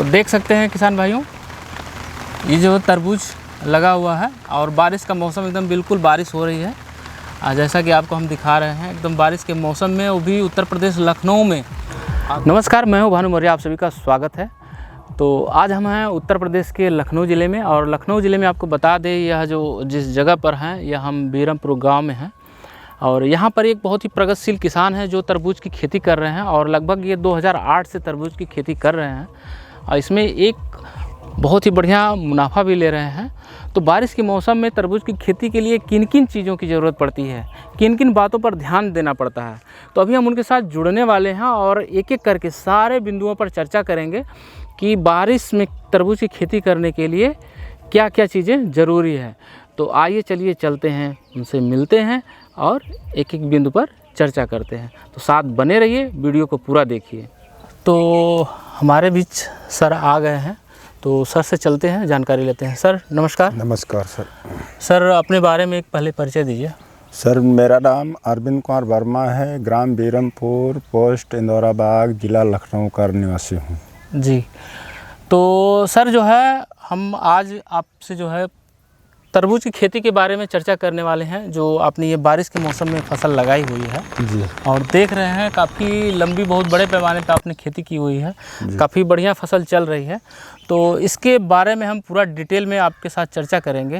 देख सकते हैं किसान भाइयों, ये जो तरबूज लगा हुआ है और बारिश का मौसम, एकदम बिल्कुल बारिश हो रही है। जैसा कि आपको हम दिखा रहे हैं, एकदम बारिश के मौसम में, वो भी उत्तर प्रदेश लखनऊ में। नमस्कार, मैं हूं भानु मौर्य, आप सभी का स्वागत है। तो आज हम हैं उत्तर प्रदेश के लखनऊ ज़िले में, और लखनऊ ज़िले में आपको बता दें, यह जो जिस जगह पर हैं, यह हम बीरमपुर गांव में हैं। और यहाँ पर एक बहुत ही प्रगतिशील किसान है जो तरबूज की खेती कर रहे हैं, और लगभग ये 2008 से तरबूज की खेती कर रहे हैं, और इसमें एक बहुत ही बढ़िया मुनाफा भी ले रहे हैं। तो बारिश के मौसम में तरबूज की खेती के लिए किन किन चीज़ों की ज़रूरत पड़ती है, किन किन बातों पर ध्यान देना पड़ता है, तो अभी हम उनके साथ जुड़ने वाले हैं और एक एक करके सारे बिंदुओं पर चर्चा करेंगे कि बारिश में तरबूज की खेती करने के लिए क्या क्या चीज़ें ज़रूरी है। तो आइए चलिए चलते हैं, उनसे मिलते हैं और एक एक बिंदु पर चर्चा करते हैं। तो साथ बने रहिए, वीडियो को पूरा देखिए। तो हमारे बीच सर आ गए हैं, तो सर से चलते हैं, जानकारी लेते हैं। सर नमस्कार। नमस्कार सर। सर अपने बारे में एक पहले परिचय दीजिए। सर मेरा नाम अरविंद कुमार वर्मा है, ग्राम बीरमपुर, पोस्ट इंदौराबाग, ज़िला लखनऊ का निवासी हूँ जी। तो सर जो है, हम आज आपसे जो है तरबूज की खेती के बारे में चर्चा करने वाले हैं, जो आपने ये बारिश के मौसम में फसल लगाई हुई है जी। और देख रहे हैं काफ़ी लंबी, बहुत बड़े पैमाने पर आपने खेती की हुई है, काफ़ी बढ़िया फसल चल रही है। तो इसके बारे में हम पूरा डिटेल में आपके साथ चर्चा करेंगे।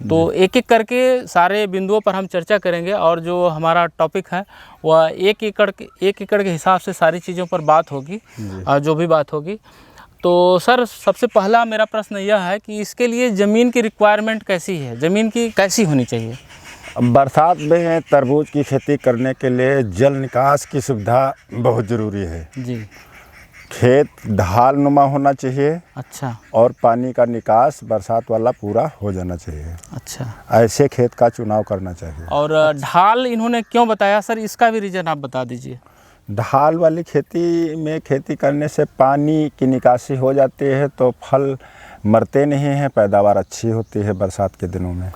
तो एक एक करके सारे बिंदुओं पर हम चर्चा करेंगे, और जो हमारा टॉपिक है वह एक एकड़ के हिसाब से सारी चीज़ों पर बात होगी, जो भी बात होगी। तो सर सबसे पहला मेरा प्रश्न यह है कि इसके लिए ज़मीन की रिक्वायरमेंट कैसी है, ज़मीन की कैसी होनी चाहिए? बरसात में तरबूज की खेती करने के लिए जल निकास की सुविधा बहुत ज़रूरी है जी। खेत ढाल नुमा होना चाहिए। अच्छा। और पानी का निकास बरसात वाला पूरा हो जाना चाहिए। अच्छा। ऐसे खेत का चुनाव करना चाहिए। और ढाल इन्होंने क्यों बताया सर, इसका भी रीज़न आप बता दीजिए। ढाल वाली खेती में खेती करने से पानी की निकासी हो जाती है, तो फल मरते नहीं हैं, पैदावार अच्छी होती है बरसात के दिनों में।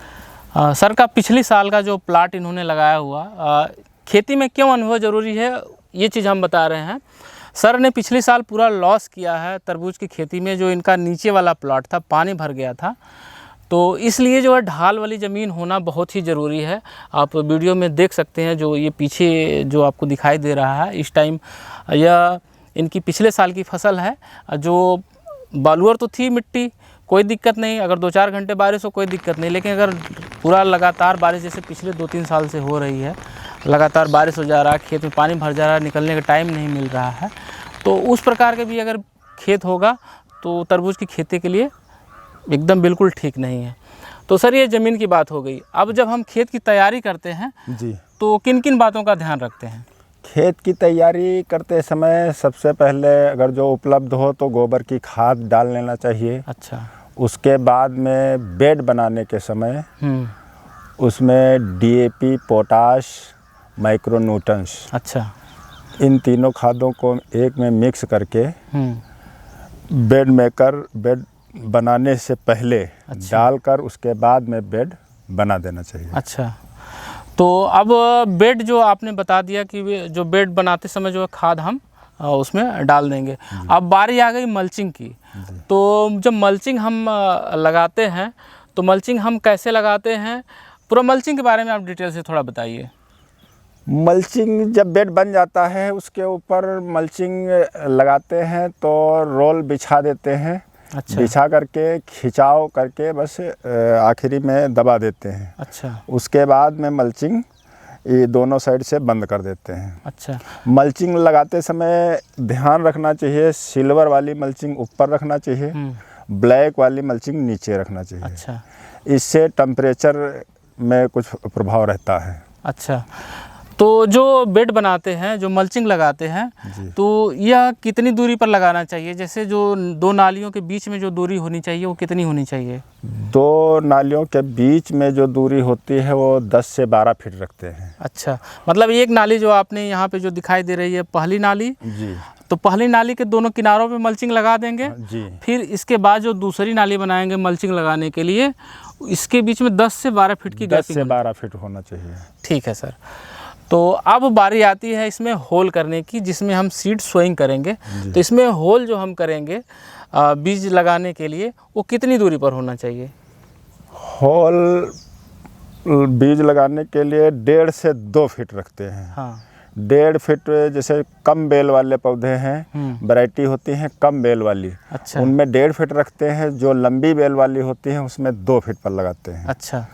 सर का पिछली साल का जो प्लाट इन्होंने लगाया हुआ, खेती में क्यों अनुभव ज़रूरी है, ये चीज़ हम बता रहे हैं। सर ने पिछले साल पूरा लॉस किया है तरबूज की खेती में, जो इनका नीचे वाला प्लाट था पानी भर गया था, तो इसलिए जो है ढाल वाली ज़मीन होना बहुत ही ज़रूरी है। आप वीडियो में देख सकते हैं, जो ये पीछे जो आपको दिखाई दे रहा है इस टाइम, यह इनकी पिछले साल की फसल है। जो बालुअर तो थी मिट्टी, कोई दिक्कत नहीं, अगर 2-4 घंटे बारिश हो कोई दिक्कत नहीं, लेकिन अगर पूरा लगातार बारिश जैसे पिछले 2-3 साल से हो रही है, लगातार बारिश हो जा रहा है, खेत में पानी भर जा रहा है, निकलने का टाइम नहीं मिल रहा है, तो उस प्रकार के भी अगर खेत होगा तो तरबूज की खेती के लिए एकदम बिल्कुल ठीक नहीं है। तो सर ये ज़मीन की बात हो गई। अब जब हम खेत की तैयारी करते हैं जी, तो किन किन बातों का ध्यान रखते हैं? खेत की तैयारी करते समय सबसे पहले अगर जो उपलब्ध हो तो गोबर की खाद डाल लेना चाहिए। अच्छा। उसके बाद में बेड बनाने के समय उसमें डीएपी, पोटाश, माइक्रोन्यूट्रंस, अच्छा, इन तीनों खादों को एक में मिक्स करके बेड बनाने से पहले डालकर उसके बाद में बेड बना देना चाहिए। अच्छा। तो अब बेड जो आपने बता दिया कि जो बेड बनाते समय जो है खाद हम उसमें डाल देंगे। अब बारी आ गई मल्चिंग की। तो जब मल्चिंग हम लगाते हैं तो मल्चिंग हम कैसे लगाते हैं, पूरा मल्चिंग के बारे में आप डिटेल से थोड़ा बताइए। मल्चिंग जब बेड बन जाता है उसके ऊपर मल्चिंग लगाते हैं, तो रोल बिछा देते हैं। अच्छा। बिछा करके खिंचाव करके बस आखिरी में दबा देते हैं। अच्छा। उसके बाद में मल्चिंग ये दोनों साइड से बंद कर देते हैं। अच्छा। मल्चिंग लगाते समय ध्यान रखना चाहिए, सिल्वर वाली मल्चिंग ऊपर रखना चाहिए, ब्लैक वाली मल्चिंग नीचे रखना चाहिए। अच्छा। इससे टेम्परेचर में कुछ प्रभाव रहता है। अच्छा। तो जो बेड बनाते हैं, जो मल्चिंग लगाते हैं, तो यह कितनी दूरी पर लगाना चाहिए? जैसे जो 2 नालियों के बीच में जो दूरी होनी चाहिए वो कितनी होनी चाहिए? 2 नालियों के बीच में जो दूरी होती है वो 10 से 12 फीट रखते हैं। अच्छा, मतलब एक नाली जो आपने यहाँ पे जो दिखाई दे रही है पहली नाली जी, तो पहली नाली के दोनों किनारों पे मल्चिंग लगा देंगे जी। फिर इसके बाद जो दूसरी नाली बनाएंगे मल्चिंग लगाने के लिए, इसके बीच में 10 से 12 फीट की गैपिंग, 10 से 12 फीट होना चाहिए। ठीक है सर। तो अब बारी आती है इसमें होल करने की, जिसमें हम सीड सोइंग करेंगे। तो इसमें होल जो हम करेंगे बीज लगाने के लिए, वो कितनी दूरी पर होना चाहिए? होल बीज लगाने के लिए 1.5 से 2 फीट रखते हैं। हाँ। 1.5 फीट, जैसे कम बेल वाले पौधे हैं, वैरायटी होती हैं कम बेल वाली, अच्छा। उनमें 1.5 फीट रखते हैं। जो लंबी बेल वाली होती हैं उसमें 2 फीट पर लगाते हैं। अच्छा।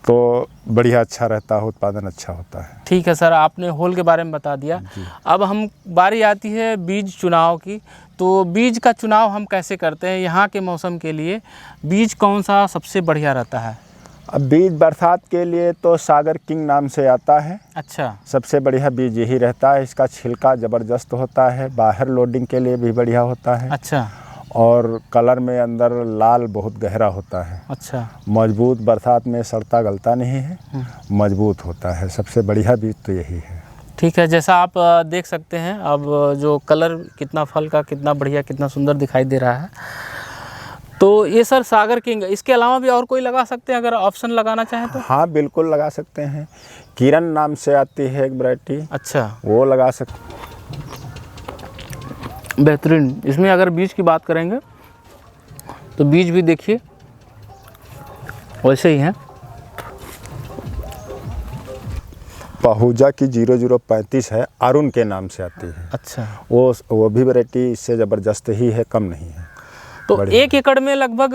तो बढ़िया अच्छा रहता है, उत्पादन अच्छा होता है। ठीक है सर, आपने होल के बारे में बता दिया। अब हम बारी आती है बीज चुनाव की। तो बीज का चुनाव हम कैसे करते हैं यहाँ के मौसम के लिए? बीज कौन सा सबसे बढ़िया रहता है? अब बीज बरसात के लिए तो सागर किंग नाम से आता है। अच्छा। सबसे बढ़िया बीज यही रहता है। इसका छिलका ज़बरदस्त होता है, बाहर लोडिंग के लिए भी बढ़िया होता है। अच्छा। और कलर में अंदर लाल बहुत गहरा होता है। अच्छा। मजबूत, बरसात में सड़ता गलता नहीं है, मजबूत होता है। सबसे बढ़िया बीज तो यही है। ठीक है, जैसा आप देख सकते हैं अब जो कलर कितना फल का कितना बढ़िया, कितना सुंदर दिखाई दे रहा है। तो ये सर सागर किंग, इसके अलावा भी और कोई लगा सकते हैं अगर ऑप्शन लगाना चाहें तो? हाँ बिल्कुल लगा सकते हैं। किरण नाम से आती है एक वैरायटी। अच्छा। वो लगा सकते। बेहतरीन। इसमें अगर बीज की बात करेंगे तो बीज भी देखिए वैसे ही हैं। पहूजा की 0035 है, अरुण के नाम से आती है। अच्छा। वो भी वैरायटी इससे ज़बरदस्त ही है, कम नहीं है। तो 1 एकड़ में लगभग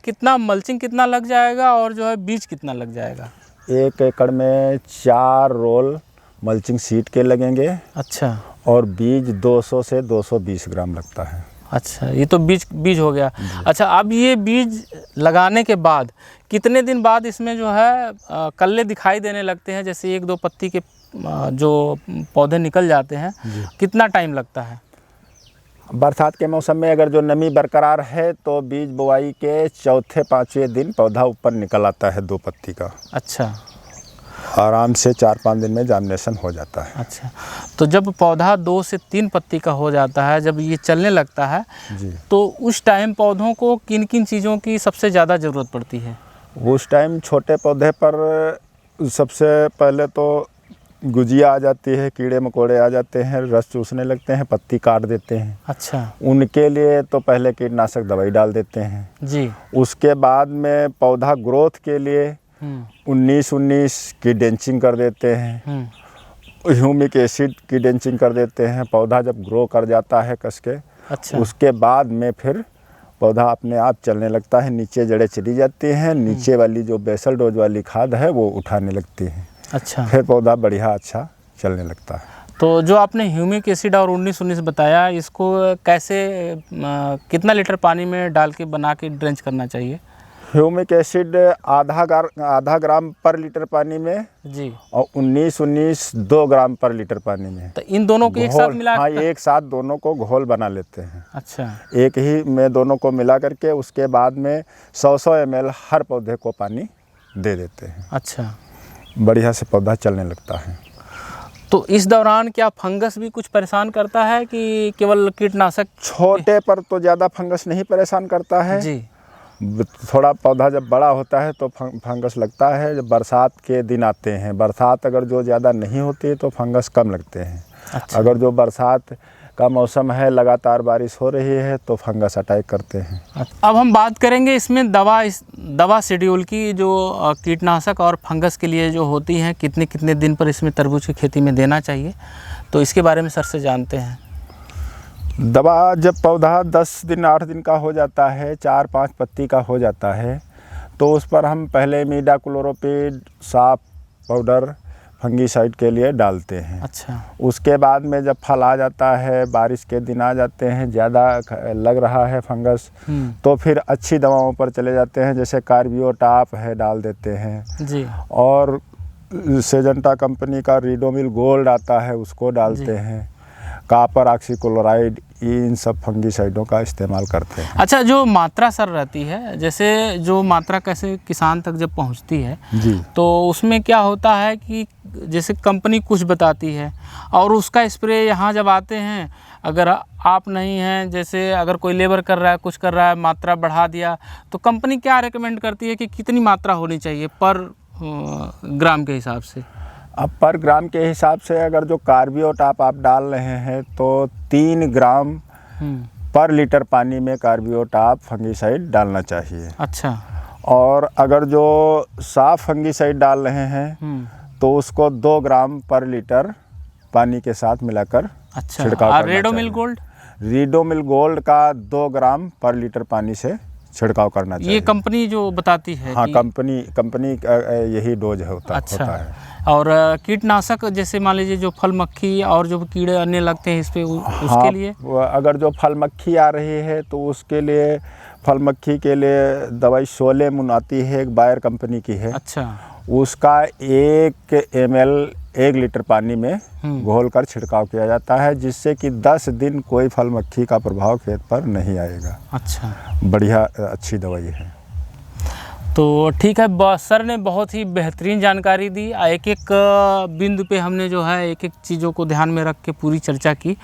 कितना मल्चिंग कितना लग जाएगा और जो है बीज कितना लग जाएगा? 1 एकड़ में 4 रोल मल्चिंग सीट के लगेंगे। अच्छा। और बीज 200 से 220 ग्राम लगता है। अच्छा, ये तो बीज हो गया। अच्छा, अब ये बीज लगाने के बाद कितने दिन बाद इसमें जो है कल्ले दिखाई देने लगते हैं? जैसे 1-2 पत्ती के जो पौधे निकल जाते हैं, कितना टाइम लगता है? बरसात के मौसम में अगर जो नमी बरकरार है तो बीज बुआई के 4-5वें दिन पौधा ऊपर निकल आता है 2 पत्ती का। अच्छा। आराम से 4-5 दिन में जार्मिनेशन हो जाता है। अच्छा, तो जब पौधा 2 से 3 पत्ती का हो जाता है, जब ये चलने लगता है जी, तो उस टाइम पौधों को किन किन चीज़ों की सबसे ज़्यादा ज़रूरत पड़ती है? उस टाइम छोटे पौधे पर सबसे पहले तो गुजिया आ जाती है, कीड़े मकोड़े आ जाते हैं, रस चूसने लगते हैं, पत्ती काट देते हैं। अच्छा। उनके लिए तो पहले कीटनाशक दवाई डाल देते हैं जी। उसके बाद में पौधा ग्रोथ के लिए 19-19 की डेंचिंग कर देते हैं। ह्यूमिक एसिड की डेंचिंग कर देते हैं। पौधा जब ग्रो कर जाता है कस के, अच्छा, उसके बाद में फिर पौधा अपने आप चलने लगता है, नीचे जड़ें चली जाती हैं, नीचे वाली जो बेसल डोज वाली खाद है वो उठाने लगती है। अच्छा, फिर पौधा बढ़िया अच्छा चलने लगता है। तो जो आपने ह्यूमिक एसिड और 19-19 बताया, इसको कैसे कितना लीटर पानी में डाल के बना के ड्रेंच करना चाहिए? ह्यूमिक एसिड आधा ग्राम पर लीटर पानी में जी, और 19-19 2 ग्राम पर लीटर पानी में। तो इन दोनों को एक साथ मिला? हाँ, एक साथ दोनों को घोल बना लेते हैं। अच्छा, एक ही में दोनों को मिला करके उसके बाद में 100-100 ml हर पौधे को पानी दे देते हैं। अच्छा, बढ़िया से पौधा चलने लगता है। तो इस दौरान क्या फंगस भी कुछ परेशान करता है कि केवल कीटनाशक? छोटे पर तो ज़्यादा फंगस नहीं परेशान करता है जी। थोड़ा पौधा जब बड़ा होता है तो फंगस लगता है। जब बरसात के दिन आते हैं, बरसात अगर जो ज़्यादा नहीं होती है तो फंगस कम लगते हैं। अच्छा। अगर जो बरसात का मौसम है, लगातार बारिश हो रही है तो फंगस अटैक करते हैं। अब हम बात करेंगे इसमें दवा शेड्यूल की, जो कीटनाशक और फंगस के लिए जो होती हैं, कितने कितने दिन पर इसमें तरबूज की खेती में देना चाहिए, तो इसके बारे में सर से जानते हैं। दवा जब पौधा 10 दिन 8 दिन का हो जाता है, 4-5 पत्ती का हो जाता है, तो उस पर हम पहले इमिडाक्लोरोपिड, साफ पाउडर फंगीसाइड के लिए डालते हैं। अच्छा। उसके बाद में जब फल आ जाता है, बारिश के दिन आ जाते हैं, ज़्यादा लग रहा है फंगस, तो फिर अच्छी दवाओं पर चले जाते हैं। जैसे कार्बियोटाप है, डाल देते हैं जी। और सेजेंटा कंपनी का रीडोमिल गोल्ड आता है, उसको डालते हैं। कॉपर ऑक्सीक्लोराइड, इन सब फंगीसाइडों का इस्तेमाल करते हैं। अच्छा, जो मात्रा सर रहती है, जैसे जो मात्रा कैसे किसान तक जब पहुंचती है जी, तो उसमें क्या होता है कि जैसे कंपनी कुछ बताती है और उसका स्प्रे यहाँ जब आते हैं, अगर आप नहीं हैं, जैसे अगर कोई लेबर कर रहा है, कुछ कर रहा है, मात्रा बढ़ा दिया, तो कंपनी क्या रेकमेंड करती है कि कितनी मात्रा होनी चाहिए पर ग्राम के हिसाब से? अब पर ग्राम के हिसाब से अगर जो कार्बियोटाप आप डाल रहे हैं तो 3 ग्राम पर लीटर पानी में कार्बियोटाप फंगीसाइड डालना चाहिए। अच्छा। और अगर जो साफ फंगीसाइड डाल रहे हैं तो उसको 2 ग्राम पर लीटर पानी के साथ मिलाकर छिड़काव करना चाहिए। Ridomil gold? रेडोमिल गोल्ड का 2 ग्राम पर लीटर पानी से छिड़काव करना चाहिए। ये कंपनी जो बताती है? हाँ, कंपनी यही डोज होता है। और कीटनाशक जैसे मान लीजिए जो फल मक्खी और जो कीड़े अन्य लगते हैं इस पे उसके लिए? अगर जो फल मक्खी आ रही है तो उसके लिए फल मक्खी के लिए दवाई सोलेमुन आती है, एक बायर कंपनी की है। अच्छा। उसका 1 ml 1 लीटर पानी में घोलकर छिड़काव किया जाता है, जिससे कि 10 दिन कोई फल मक्खी का प्रभाव खेत पर नहीं आएगा। अच्छा, बढ़िया अच्छी दवाई है। तो ठीक है, सर ने बहुत ही बेहतरीन जानकारी दी। एक एक बिंदु पे हमने जो है एक एक चीज़ों को ध्यान में रख के पूरी चर्चा की।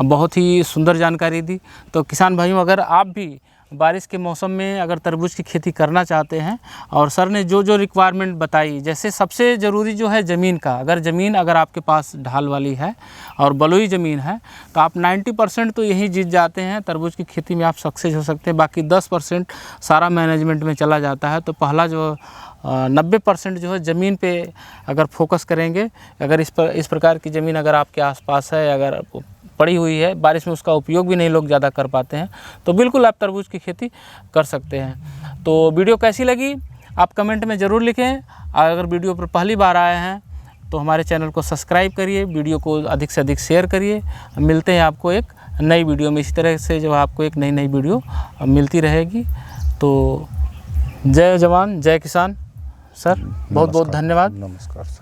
बहुत ही सुंदर जानकारी दी। तो किसान भाइयों, अगर आप भी बारिश के मौसम में अगर तरबूज की खेती करना चाहते हैं और सर ने जो जो रिक्वायरमेंट बताई, जैसे सबसे ज़रूरी जो है ज़मीन का, अगर आपके पास ढाल वाली है और बलुई ज़मीन है तो आप 90% तो यही जीत जाते हैं, तरबूज की खेती में आप सक्सेस हो सकते हैं। बाकी 10% सारा मैनेजमेंट में चला जाता है। तो पहला जो 90% जो है ज़मीन पे अगर फोकस करेंगे, अगर इस प्रकार की ज़मीन अगर आपके आसपास है, अगर पड़ी हुई है, बारिश में उसका उपयोग भी नहीं लोग ज़्यादा कर पाते हैं, तो बिल्कुल आप तरबूज की खेती कर सकते हैं। तो वीडियो कैसी लगी आप कमेंट में ज़रूर लिखें। अगर वीडियो पर पहली बार आए हैं तो हमारे चैनल को सब्सक्राइब करिए, वीडियो को अधिक से अधिक शेयर करिए। मिलते हैं आपको एक नई वीडियो में। इसी तरह से जो आपको एक नई वीडियो मिलती रहेगी। तो जय जवान जय किसान। सर बहुत बहुत धन्यवाद। नमस्कार सर।